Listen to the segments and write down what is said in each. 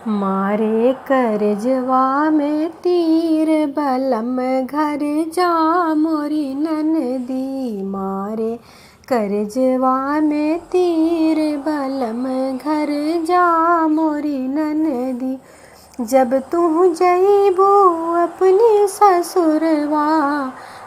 मारे करजवा में तीर बलम घर जा मोरी ननदी। मारे करजवा में तीर बलम घर जा मोरी ननदी। जब तू जइबो अपनी ससुरवा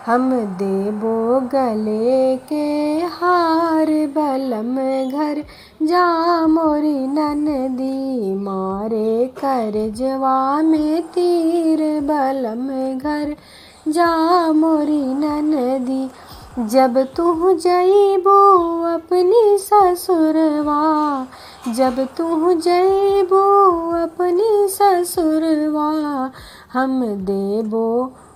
हम देबो गले के हार बलम घर जा मोरी ननदी। मारे करजवा में तीर बलम घर जा मोरी ननदी। जब तू जइबो अपनी ससुरवा जब तू जइबो अपनी ससुरवा हम देबो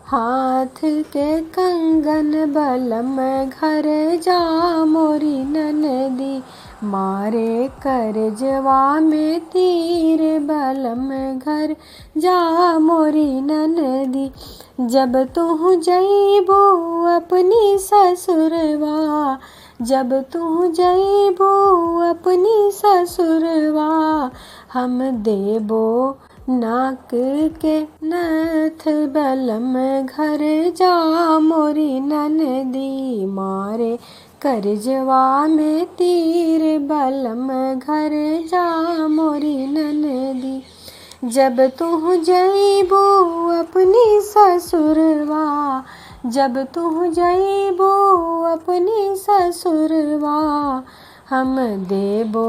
हाथ के कंगन बलम घर जा मोरी ननदी। मारे करजवा में तीर बलम घर जा मोरी ननदी। जब तू जइबो अपनी ससुरवा जब तू जइबो अपनी ससुरवा हम देबो नाक के नथ बलम घर जा मोरी ननदी। मारे करजवा में तीर बलम घर जा मोरी ननदी। जब तू जइबो अपनी ससुरवा जब तू जइबो अपनी ससुरवा हम देबो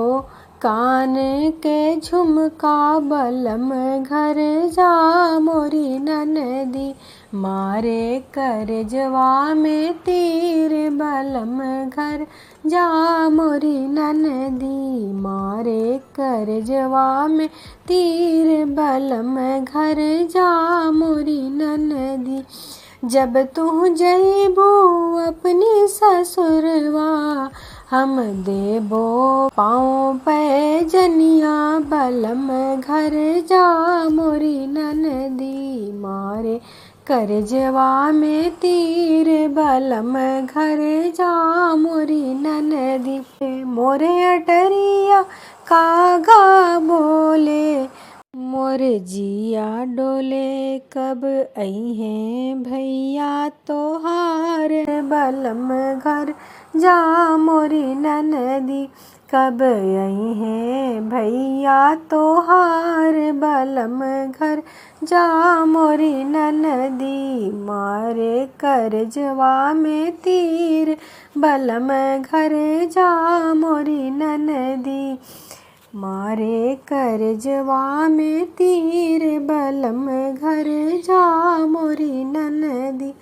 कान के झुमका बलम घर जा मोरी ननदी। मारे करजवा में तीर बलम घर जा मोरी ननदी। मारे करजवा में तीर बलम घर जा मोरी ननदी। जब तू जइबो अपनी ससुरवा हम देबो पाँव पे जनिया बलम घर जा मोरी ननदी। मारे करजवा में तीर बलम घर जा मोरी ननदी। मोरे अटरिया कागा बोले मोर जिया डोले कब अइहे भैया तोहार बलम घर जा मोरी ननदी। कब अइहे भैया तोहार बलम घर जा मोरी ननदी। मारे करजवा में तीर बलम घर जा मोरी ननदी। मारे करजवा में तीर बलम घर जा मोरी ननदी।